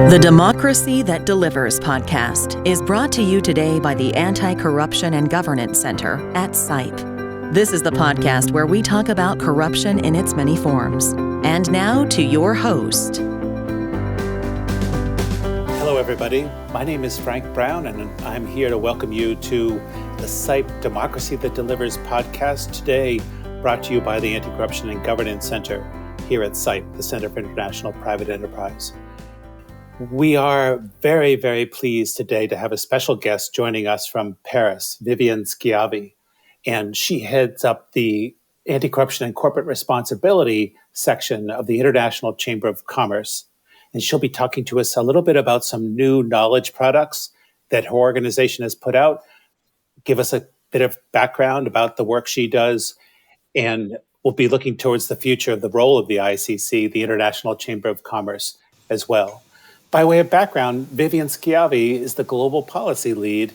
The Democracy That Delivers podcast is brought to you today by the Anti-Corruption and Governance Center at CIPE. This is the podcast where we talk about corruption in its many forms. And now to your host. Hello, everybody. My name is Frank Brown, and I'm here to welcome you to the CIPE Democracy That Delivers podcast today, brought to you by the Anti-Corruption and Governance Center here at CIPE, the Center for International Private Enterprise. We are very, very pleased today to have a special guest joining us from Paris, Viviane Schiavi, and she heads up the Anti-Corruption and Corporate Responsibility section of the International Chamber of Commerce. And she'll be talking to us a little bit about some new knowledge products that her organization has put out, give us a bit of background about the work she does, and we'll be looking towards the future of the role of the ICC, the International Chamber of Commerce, as well. By way of background, Viviane Schiavi is the global policy lead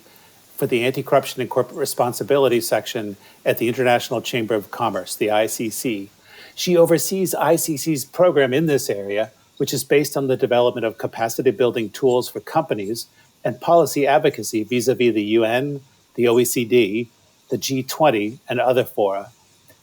for the Anti-Corruption and Corporate Responsibility section at the International Chamber of Commerce, the ICC. She oversees ICC's program in this area, which is based on the development of capacity-building tools for companies and policy advocacy vis-a-vis the UN, the OECD, the G20, and other fora.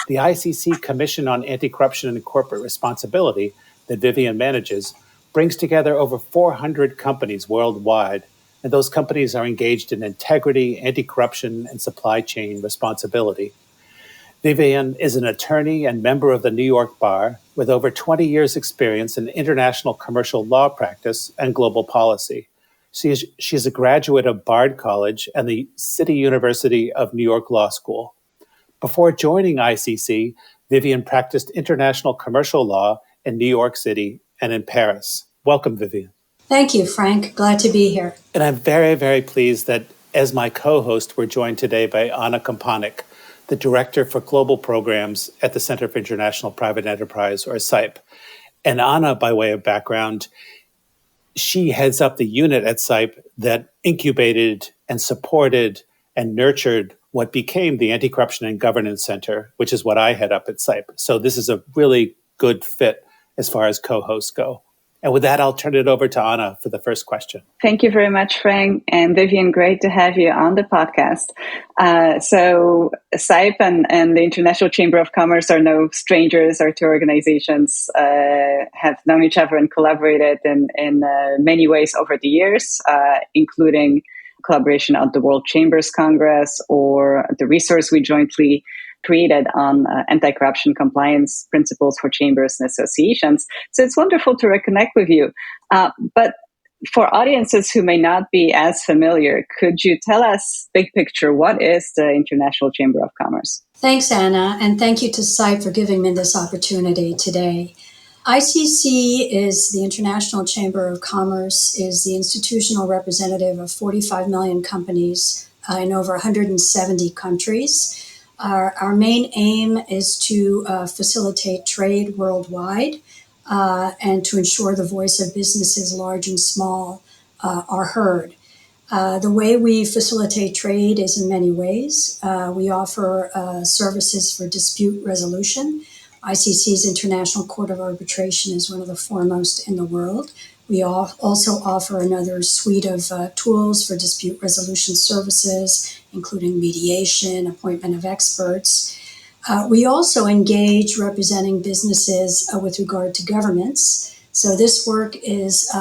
The ICC Commission on Anti-Corruption and Corporate Responsibility that Viviane manages brings together over 400 companies worldwide, and those companies are engaged in integrity, anti-corruption, and supply chain responsibility. Viviane is an attorney and member of the New York Bar with over 20 years' experience in international commercial law practice and global policy. She is a graduate of Bard College and the City University of New York Law School. Before joining ICC, Viviane practiced international commercial law in New York City and in Paris. Welcome, Viviane. Thank you, Frank. Glad to be here. And I'm very, very pleased that as my co-host, we're joined today by Anna Kompanek, the Director for Global Programs at the Center for International Private Enterprise, or CIPE. And Anna, by way of background, she heads up the unit at CIPE that incubated and supported and nurtured what became the Anti-Corruption and Governance Center, which is what I head up at CIPE. So this is a really good fit as far as co-hosts go. And with that, I'll turn it over to Anna for the first question. Thank you very much, Frank. And Viviane, great to have you on the podcast. So CIPE and the International Chamber of Commerce are no strangers. Our two organizations have known each other and collaborated in many ways over the years, including collaboration at the World Chambers Congress or the resource we jointly created on anti-corruption compliance principles for chambers and associations. So it's wonderful to reconnect with you. But for audiences who may not be as familiar, could you tell us, big picture, what is the International Chamber of Commerce? Thanks, Anna, and thank you to CIPE for giving me this opportunity today. ICC is the International Chamber of Commerce, is the institutional representative of 45 million companies in over 170 countries. Our main aim is to facilitate trade worldwide and to ensure the voice of businesses large and small are heard. The way we facilitate trade is in many ways. We offer services for dispute resolution. ICC's International Court of Arbitration is one of the foremost in the world. We also offer another suite of tools for dispute resolution services, including mediation, appointment of experts. We also engage representing businesses with regard to governments. So this work is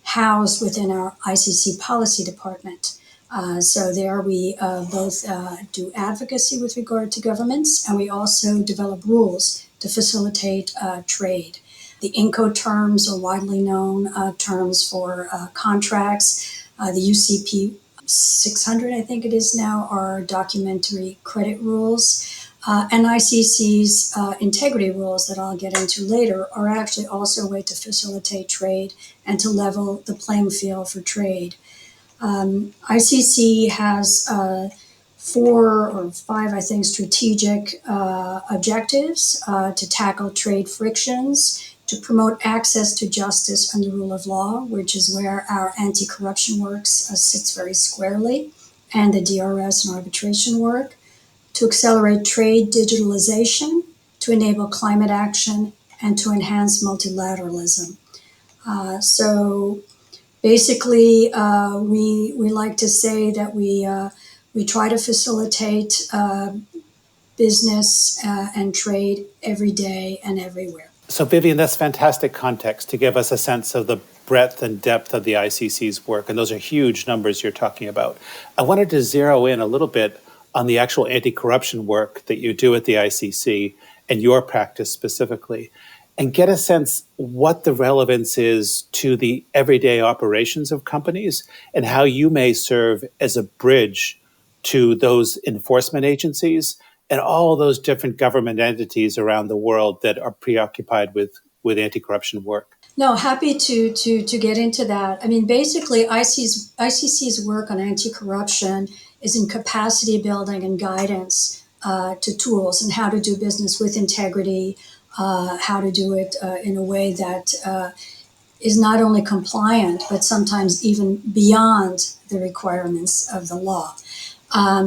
housed within our ICC policy department. So there we both do advocacy with regard to governments, and we also develop rules to facilitate trade. The INCO terms are widely known terms for contracts. The UCP 600, I think it is now, are documentary credit rules. And ICC's integrity rules that I'll get into later are actually also a way to facilitate trade and to level the playing field for trade. ICC has 4 or 5, I think, strategic objectives to tackle trade frictions, to promote access to justice and the rule of law, which is where our anti-corruption work sits very squarely, and the DRS and arbitration work, to accelerate trade digitalization, to enable climate action, and to enhance multilateralism. So Basically, we like to say that we try to facilitate business and trade every day and everywhere. So, Viviane, that's fantastic context to give us a sense of the breadth and depth of the ICC's work. And those are huge numbers you're talking about. I wanted to zero in a little bit on the actual anti-corruption work that you do at the ICC and your practice specifically, and get a sense what the relevance is to the everyday operations of companies and how you may serve as a bridge to those enforcement agencies and all those different government entities around the world that are preoccupied with anti-corruption work. No, happy to get into that. I mean, basically, ICC's work on anti-corruption is in capacity building and guidance to tools and how to do business with integrity, how to do it in a way that is not only compliant, but sometimes even beyond the requirements of the law.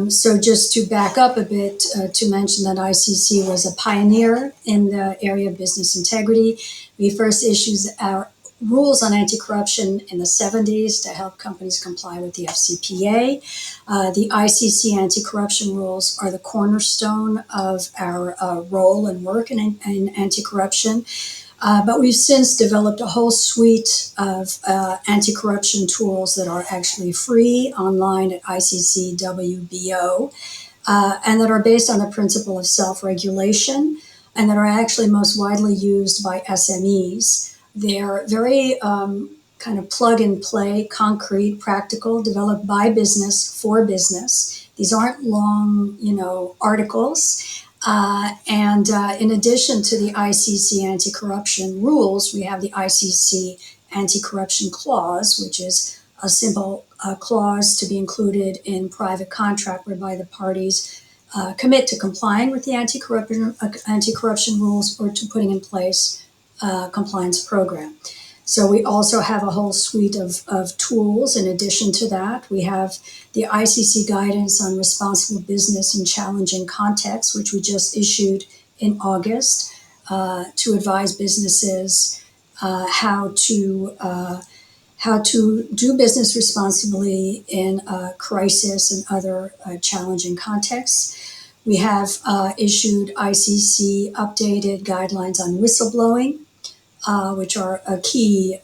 So just to back up a bit, to mention that ICC was a pioneer in the area of business integrity. We first issued our rules on anti-corruption in the 70s to help companies comply with the FCPA. The ICC anti-corruption rules are the cornerstone of our role and work in anti-corruption. But we've since developed a whole suite of anti-corruption tools that are actually free online at ICC WBO, and that are based on the principle of self-regulation, and that are actually most widely used by SMEs. They're very kind of plug-and-play, concrete, practical, developed by business for business. These aren't long, articles. And in addition to the ICC anti-corruption rules, we have the ICC anti-corruption clause, which is a simple clause to be included in private contract whereby the parties commit to complying with the anti-corruption rules or to putting in place a compliance program. So we also have a whole suite of tools. In addition to that, we have the ICC guidance on responsible business in challenging contexts, which we just issued in August to advise businesses how to do business responsibly in a crisis and other challenging contexts. We have issued ICC updated guidelines on whistleblowing, which are a key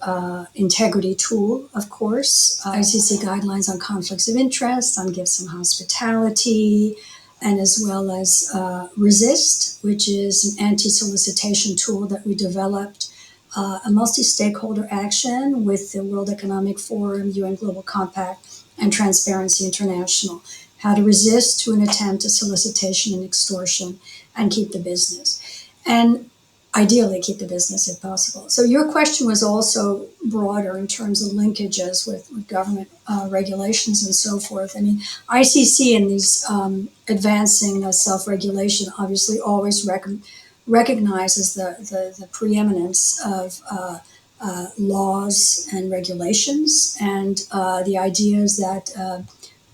integrity tool, of course. ICC guidelines on conflicts of interest, on gifts and hospitality, and as well as RESIST, which is an anti-solicitation tool that we developed, a multi-stakeholder action with the World Economic Forum, UN Global Compact, and Transparency International. How to resist to an attempt at solicitation and extortion and keep the business. And ideally keep the business if possible. So your question was also broader in terms of linkages with government regulations and so forth. I mean, ICC in these advancing self-regulation obviously always recognizes the preeminence of laws and regulations, and the idea is that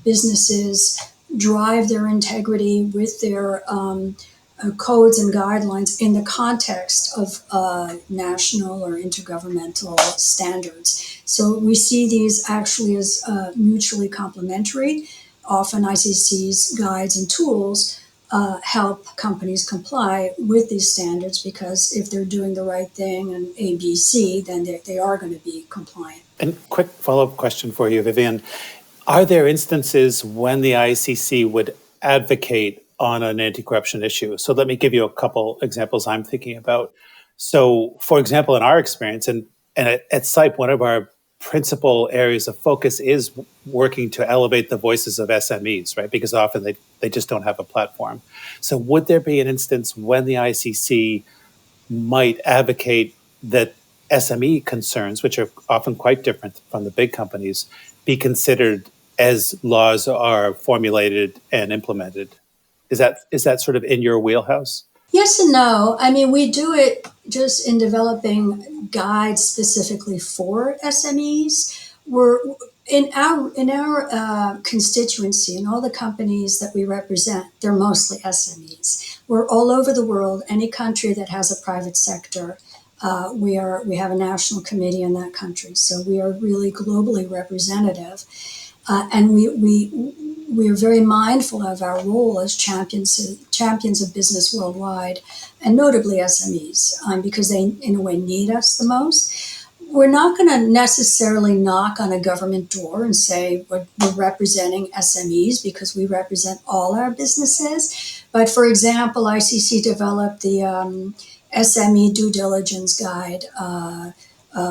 businesses drive their integrity with their codes and guidelines in the context of national or intergovernmental standards. So we see these actually as mutually complementary. Often ICC's guides and tools help companies comply with these standards, because if they're doing the right thing and ABC, then they are going to be compliant. And quick follow-up question for you, Viviane. Are there instances when the ICC would advocate on an anti-corruption issue? So let me give you a couple examples I'm thinking about. So, for example, in our experience, and at CIPE, one of our principal areas of focus is working to elevate the voices of SMEs, right? Because often they just don't have a platform. So would there be an instance when the ICC might advocate that SME concerns, which are often quite different from the big companies, be considered as laws are formulated and implemented? Is that sort of in your wheelhouse? Yes and no. I mean, we do it just in developing guides specifically for SMEs. We're in our constituency, and all the companies that we represent, they're mostly SMEs. We're all over the world. Any country that has a private sector We have a national committee in that country, so we are really globally representative, and we are very mindful of our role as champions of business worldwide, and notably SMEs, because they in a way need us the most. We're not going to necessarily knock on a government door and say we're representing SMEs, because we represent all our businesses. But for example, ICC developed the SME due diligence guide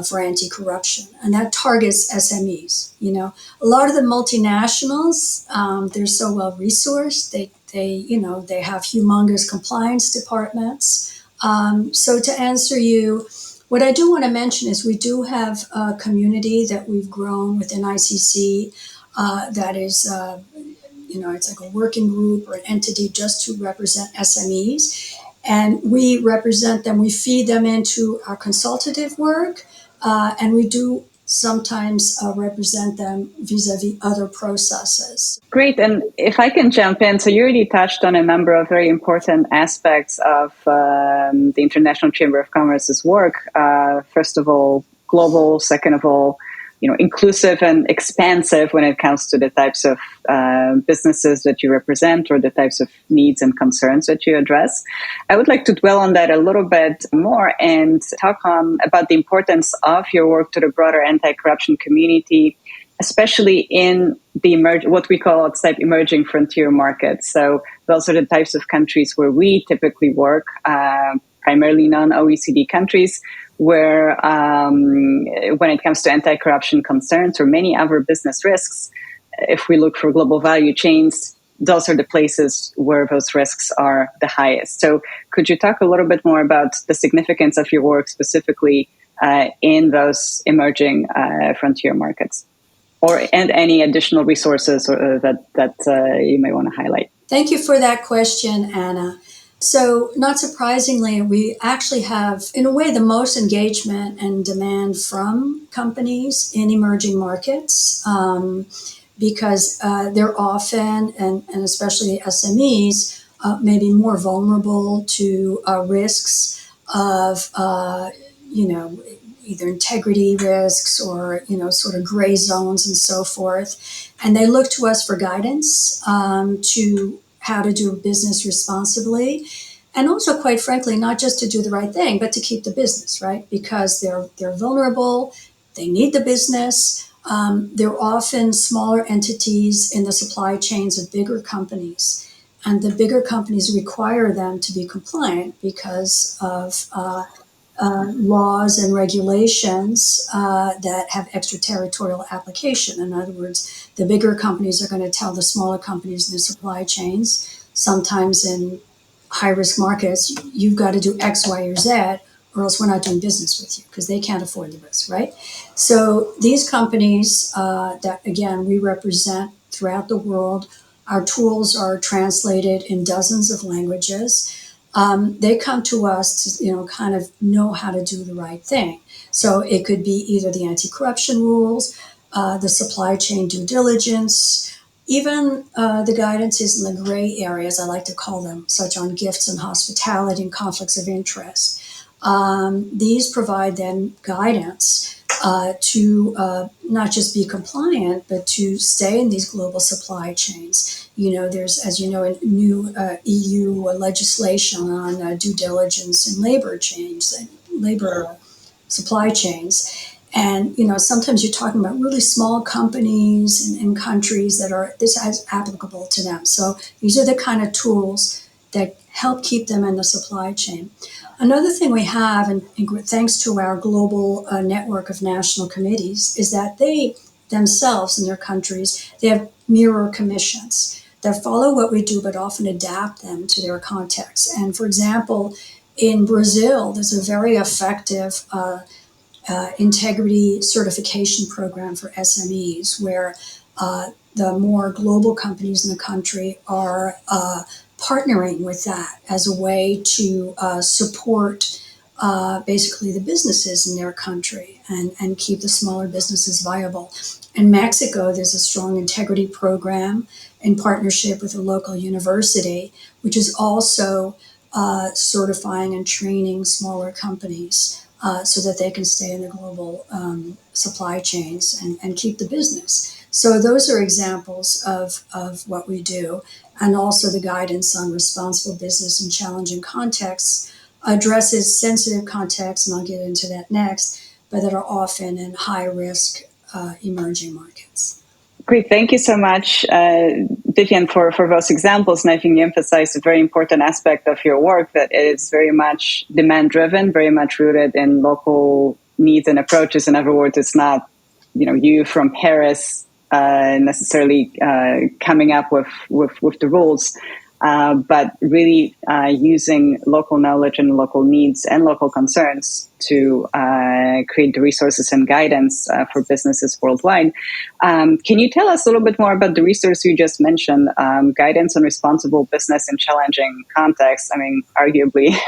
for anti-corruption, and that targets SMEs. A lot of the multinationals, they're so well resourced. They have humongous compliance departments. So to answer you, what I do want to mention is we do have a community that we've grown within ICC that is, it's like a working group or an entity just to represent SMEs. And we represent them, we feed them into our consultative work, and we do sometimes represent them vis-a-vis other processes. Great. And if I can jump in, so you already touched on a number of very important aspects of the International Chamber of Commerce's work. First of all, global. Second of all, inclusive and expansive when it comes to the types of businesses that you represent or the types of needs and concerns that you address. I would like to dwell on that a little bit more and talk about the importance of your work to the broader anti-corruption community, especially in the what we call at CIPE emerging frontier markets. So those are the types of countries where we typically work, primarily non-OECD countries, where when it comes to anti-corruption concerns or many other business risks, if we look for global value chains, those are the places where those risks are the highest. So could you talk a little bit more about the significance of your work specifically in those emerging frontier markets, and any additional resources that you may want to highlight? Thank you for that question, Anna. So not surprisingly, we actually have, in a way, the most engagement and demand from companies in emerging markets, because they're often, and especially SMEs, maybe more vulnerable to risks of, either integrity risks or, sort of gray zones and so forth. And they look to us for guidance to how to do business responsibly. And also, quite frankly, not just to do the right thing, but to keep the business, right? Because they're vulnerable, they need the business. They're often smaller entities in the supply chains of bigger companies. And the bigger companies require them to be compliant because of laws and regulations that have extraterritorial application. In other words, the bigger companies are going to tell the smaller companies in the supply chains, sometimes in high-risk markets, you've got to do X, Y, or Z, or else we're not doing business with you, because they can't afford the risk, right? So these companies that, again, we represent throughout the world, our tools are translated in dozens of languages. They come to us to, kind of know how to do the right thing. So it could be either the anti-corruption rules, the supply chain due diligence, even the guidances in the gray areas, I like to call them, such on gifts and hospitality and conflicts of interest. These provide then guidance to not just be compliant, but to stay in these global supply chains. There's, as you know, a new EU legislation on due diligence and labor supply chains. And, sometimes you're talking about really small companies in countries that this is applicable to them. So these are the kind of tools that help keep them in the supply chain. Another thing we have, and thanks to our global network of national committees, is that they themselves in their countries, they have mirror commissions that follow what we do, but often adapt them to their context. And for example, in Brazil, there's a very effective integrity certification program for SMEs, where the more global companies in the country are partnering with that as a way to support basically the businesses in their country and keep the smaller businesses viable. In Mexico, there's a strong integrity program in partnership with a local university, which is also certifying and training smaller companies so that they can stay in the global supply chains and keep the business. So those are examples of what we do. And also the guidance on responsible business in challenging contexts addresses sensitive contexts, and I'll get into that next, but that are often in high risk emerging markets. Great. Thank you so much, Viviane, for those examples. And I think you emphasized a very important aspect of your work, that it is very much demand-driven, very much rooted in local needs and approaches. In other words, it's not, you from Paris necessarily coming up with the rules, but really using local knowledge and local needs and local concerns to create the resources and guidance for businesses worldwide. Can you tell us a little bit more about the resource you just mentioned, guidance on responsible business in challenging contexts? I mean, arguably,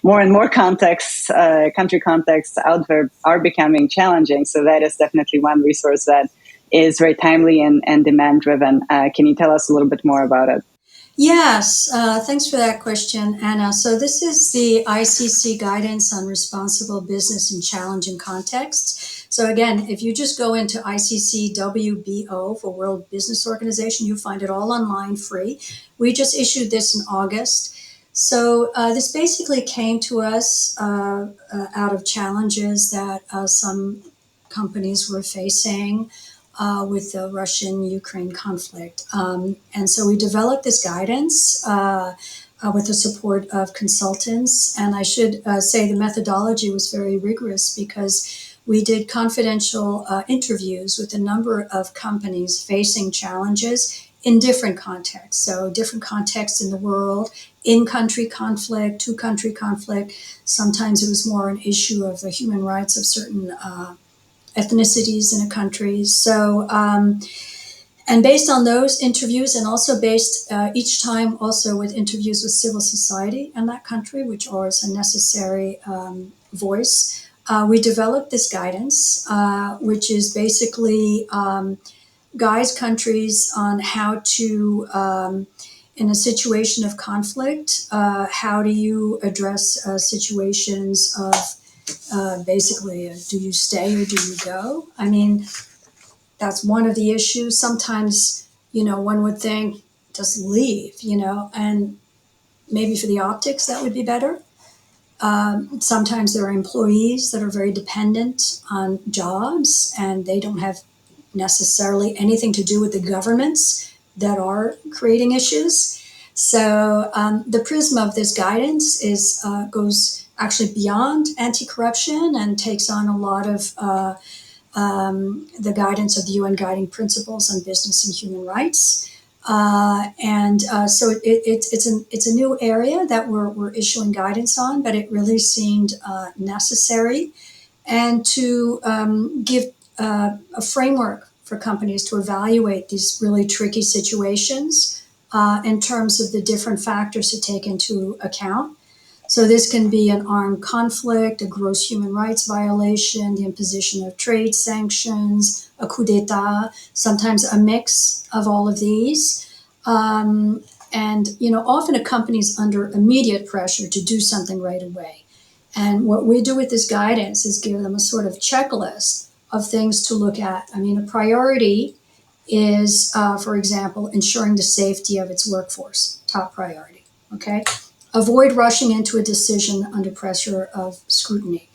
more and more contexts, country contexts out there are becoming challenging. So that is definitely one resource that is very timely and demand-driven. Can you tell us a little bit more about it? Yes, thanks for that question, Anna. So this is the ICC Guidance on Responsible Business in Challenging Contexts. So again, if you just go into ICC WBO for World Business Organization, you find it all online free. We just issued this in August. So this basically came to us out of challenges that some companies were facing with the Russian-Ukraine conflict. And so we developed this guidance with the support of consultants. And I should say the methodology was very rigorous because we did confidential interviews with a number of companies facing challenges in different contexts. So different contexts in the world, in-country conflict, two-country conflict. Sometimes it was more an issue of the human rights of certain ethnicities in a country. So, and based on those interviews, and also based each time also with interviews with civil society in that country, which was a necessary voice, we developed this guidance, which is basically guides countries on how to, in a situation of conflict, how do you address situations of basically, do you stay or do you go? I mean, that's one of the issues. Sometimes, one would think just leave, and maybe for the optics that would be better. Sometimes there are employees that are very dependent on jobs and they don't have necessarily anything to do with the governments that are creating issues. So the prism of this guidance goes actually beyond anti-corruption and takes on a lot of the guidance of the UN Guiding Principles on Business and Human Rights. So it's a new area that we're issuing guidance on, but it really seemed necessary, and to give a framework for companies to evaluate these really tricky situations in terms of the different factors to take into account. So this can be an armed conflict, a gross human rights violation, the imposition of trade sanctions, a coup d'etat, sometimes a mix of all of these. Often a company's under immediate pressure to do something right away. And what we do with this guidance is give them a sort of checklist of things to look at. I mean, a priority is, for example, ensuring the safety of its workforce, top priority, okay? Avoid rushing into a decision under pressure of scrutiny.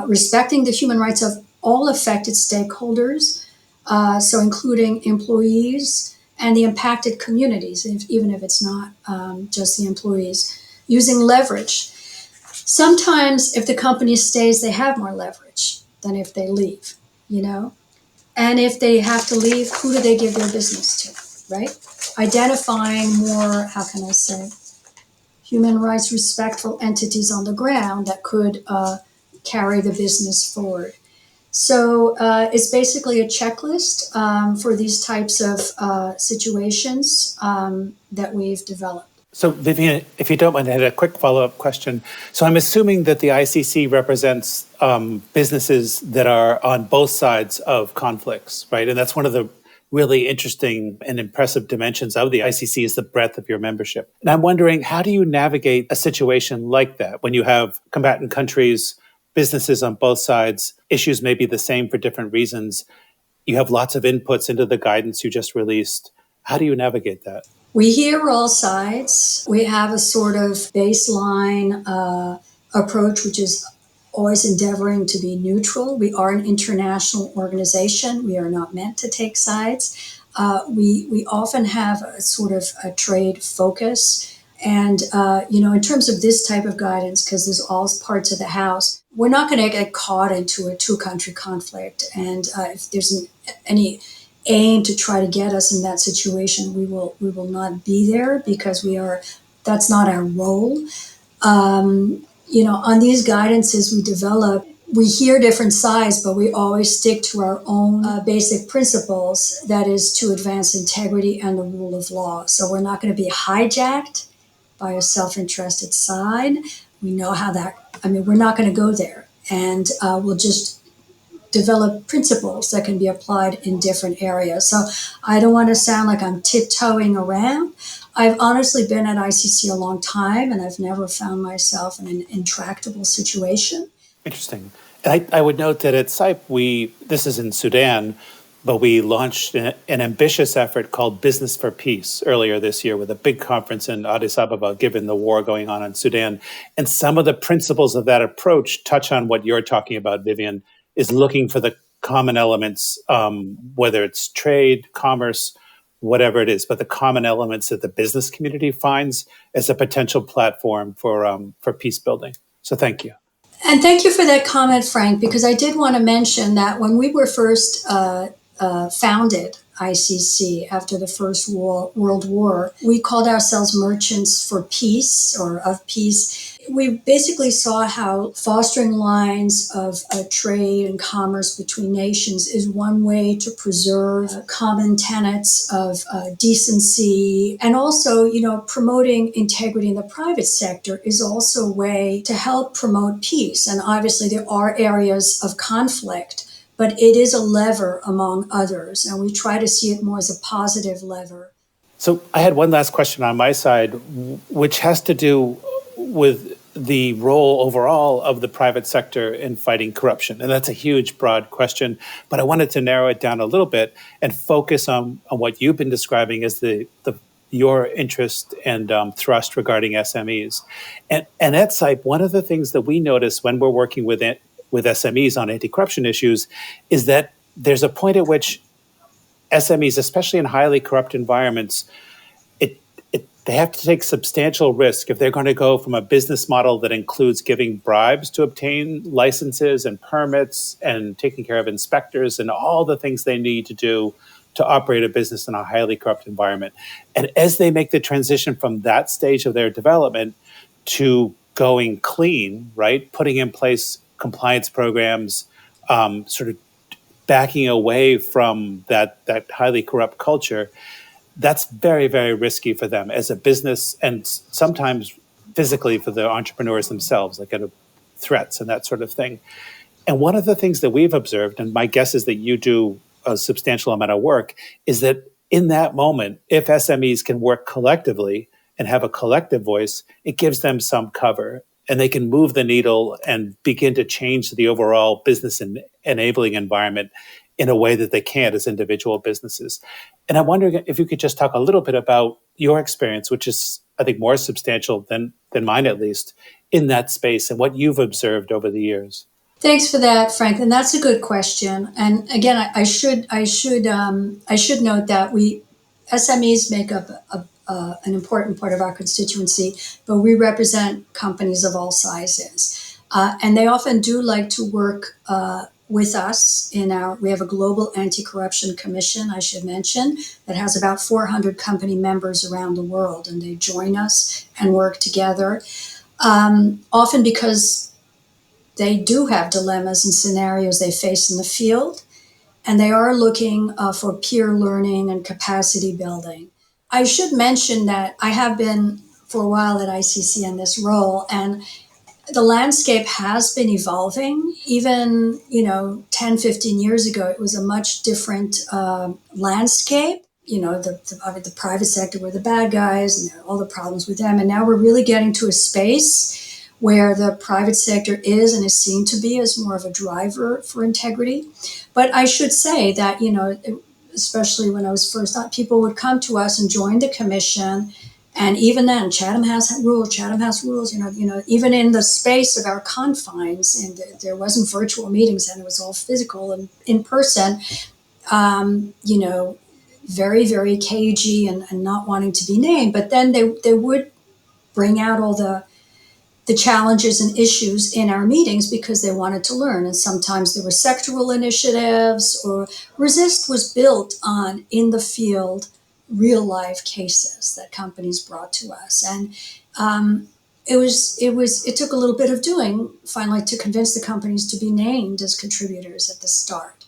Respecting the human rights of all affected stakeholders, so including employees and the impacted communities, even if it's not just the employees. Using leverage. Sometimes if the company stays, they have more leverage than if they leave, And if they have to leave, who do they give their business to, right? Identifying more, how can I say, human rights respectful entities on the ground that could carry the business forward. So it's basically a checklist for these types of situations that we've developed. So Viviane, if you don't mind, I had a quick follow-up question. So I'm assuming that the ICC represents businesses that are on both sides of conflicts, right? And that's one of the really interesting and impressive dimensions of the ICC is the breadth of your membership. And I'm wondering, how do you navigate a situation like that when you have combatant countries businesses on both sides, issues may be the same for different reasons. You have lots of inputs into the guidance you just released. How do you navigate that? We hear all sides. We have a sort of baseline approach, which is always endeavoring to be neutral. We are an international organization. We are not meant to take sides. We often have a sort of a trade focus. And, in terms of this type of guidance, because there's all parts of the house, we're not going to get caught into a two-country conflict. And if there's any aim to try to get us in that situation, we will not be there, because that's not our role. On these guidances we develop, we hear different sides, but we always stick to our own basic principles, that is to advance integrity and the rule of law. So we're not going to be hijacked by a self-interested side. We know how we're not going to go there. And we'll just develop principles that can be applied in different areas. So I don't want to sound like I'm tiptoeing around. I've honestly been at ICC a long time, and I've never found myself in an intractable situation. Interesting. And I would note that at CIPE, this is in Sudan, but we launched an ambitious effort called Business for Peace earlier this year with a big conference in Addis Ababa, given the war going on in Sudan. And some of the principles of that approach touch on what you're talking about, Viviane, is looking for the common elements, whether it's trade, commerce, whatever it is, but the common elements that the business community finds as a potential platform for peace building. So thank you. And thank you for that comment, Frank, because I did want to mention that when we were first founded ICC after the First World War, we called ourselves Merchants for Peace, or of Peace. We basically saw how fostering lines of trade and commerce between nations is one way to preserve common tenets of decency, and also, promoting integrity in the private sector is also a way to help promote peace. And obviously there are areas of conflict, but it is a lever among others, and we try to see it more as a positive lever. So I had one last question on my side, which has to do with the role overall of the private sector in fighting corruption. And that's a huge, broad question, but I wanted to narrow it down a little bit and focus on what you've been describing as your interest and thrust regarding SMEs. And at CIPE, one of the things that we notice when we're working with SMEs on anti-corruption issues is that there's a point at which SMEs, especially in highly corrupt environments, they have to take substantial risk if they're going to go from a business model that includes giving bribes to obtain licenses and permits and taking care of inspectors and all the things they need to do to operate a business in a highly corrupt environment. And as they make the transition from that stage of their development to going clean, right, putting in place compliance programs, sort of backing away from that highly corrupt culture, that's very, very risky for them as a business, and sometimes physically for the entrepreneurs themselves, like threats and that sort of thing. And one of the things that we've observed, and my guess is that you do a substantial amount of work, is that in that moment, if SMEs can work collectively and have a collective voice, it gives them some cover, and they can move the needle and begin to change the overall business and enabling environment in a way that they can't as individual businesses. And I'm wondering if you could just talk a little bit about your experience, which is, I think, more substantial than mine, at least, in that space and what you've observed over the years. Thanks for that, Frank. And that's a good question. And again, I should note that SMEs make up an important part of our constituency, but we represent companies of all sizes. And they often do like to work with us we have a global anti-corruption commission, I should mention, that has about 400 company members around the world, and they join us and work together, often because they do have dilemmas and scenarios they face in the field, and they are looking for peer learning and capacity building. I should mention that I have been for a while at ICC in this role, and the landscape has been evolving. Even, 10, 15 years ago, it was a much different landscape. The private sector were the bad guys and all the problems with them. And now we're really getting to a space where the private sector is and is seen to be as more of a driver for integrity. But I should say that, especially when I was first on, people would come to us and join the commission. And even then, Chatham House rules, even in the space of our confines, and there wasn't virtual meetings and it was all physical and in person, very, very cagey and not wanting to be named. But then they would bring out all the challenges and issues in our meetings because they wanted to learn. And sometimes there were sectoral initiatives, or Resist was built on in the field real life cases that companies brought to us. And it took a little bit of doing finally to convince the companies to be named as contributors at the start.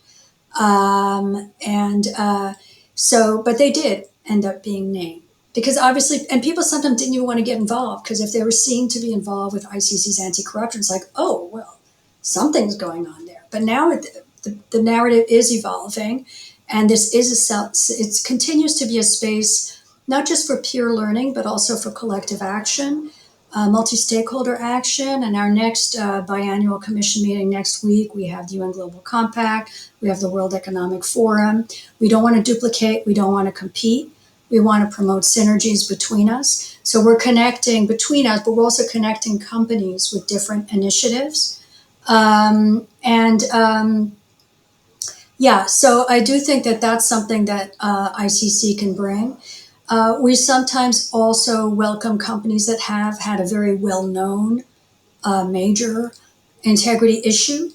But they did end up being named. Because obviously, and people sometimes didn't even want to get involved, because if they were seen to be involved with ICC's anti-corruption, it's like, oh, well, something's going on there. But now the narrative is evolving, and this is it continues to be a space, not just for peer learning, but also for collective action, multi-stakeholder action. And our next biannual commission meeting next week, we have the UN Global Compact, we have the World Economic Forum. We don't want to duplicate, we don't want to compete. We want to promote synergies between us. So we're connecting between us, but we're also connecting companies with different initiatives. So I do think that that's something that ICC can bring. We sometimes also welcome companies that have had a very well-known major integrity issue,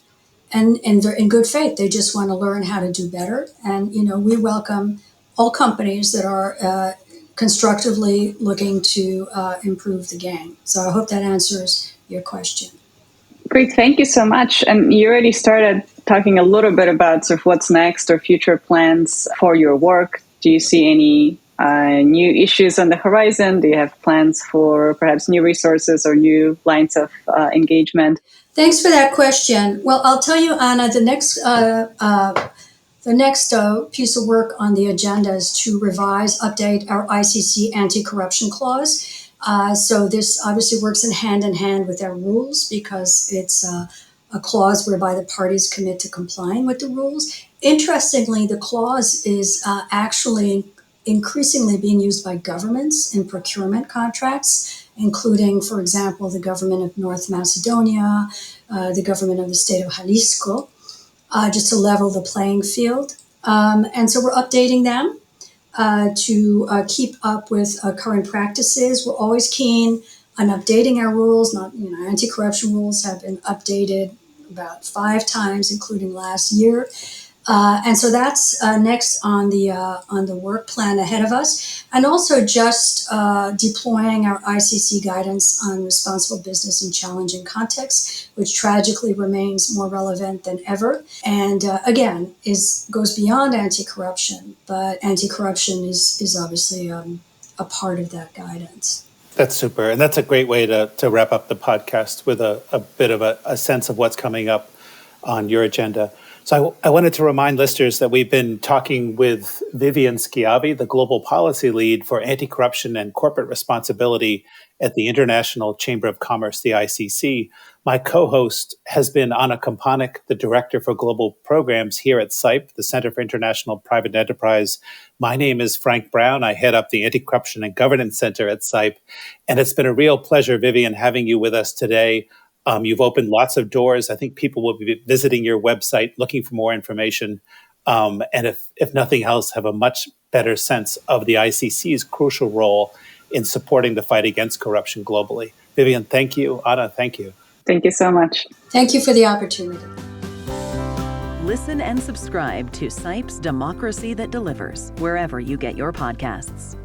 and they're in good faith. They just want to learn how to do better. And, we welcome all companies that are constructively looking to improve the game. So I hope that answers your question. Great, thank you so much. And you already started talking a little bit about sort of what's next or future plans for your work. Do you see any new issues on the horizon? Do you have plans for perhaps new resources or new lines of engagement? Thanks for that question. Well, I'll tell you, Anna, the next piece of work on the agenda is to update our ICC anti-corruption clause. So this obviously works in hand with our rules, because it's a clause whereby the parties commit to complying with the rules. Interestingly, the clause is actually increasingly being used by governments in procurement contracts, including, for example, the government of North Macedonia, the government of the state of Jalisco, just to level the playing field. And so we're updating them to keep up with current practices. We're always keen on updating our rules. Anti-corruption rules have been updated about 5 times, including last year. And so that's next on the work plan ahead of us. And also just deploying our ICC guidance on responsible business in challenging contexts, which tragically remains more relevant than ever. And again, goes beyond anti-corruption, but anti-corruption is obviously a part of that guidance. That's super. And that's a great way to wrap up the podcast with a bit of a sense of what's coming up on your agenda. So I wanted to remind listeners that we've been talking with Viviane Schiavi, the Global Policy Lead for Anti-Corruption and Corporate Responsibility at the International Chamber of Commerce, the ICC. My co-host has been Anna Kompanek, the Director for Global Programs here at CIPE, the Center for International Private Enterprise. My name is Frank Brown. I head up the Anti-Corruption and Governance Center at CIPE. And it's been a real pleasure, Viviane, having you with us today. You've opened lots of doors. I think people will be visiting your website, looking for more information. And if nothing else, have a much better sense of the ICC's crucial role in supporting the fight against corruption globally. Viviane, thank you. Anna, thank you. Thank you so much. Thank you for the opportunity. Listen and subscribe to CIPE's Democracy That Delivers, wherever you get your podcasts.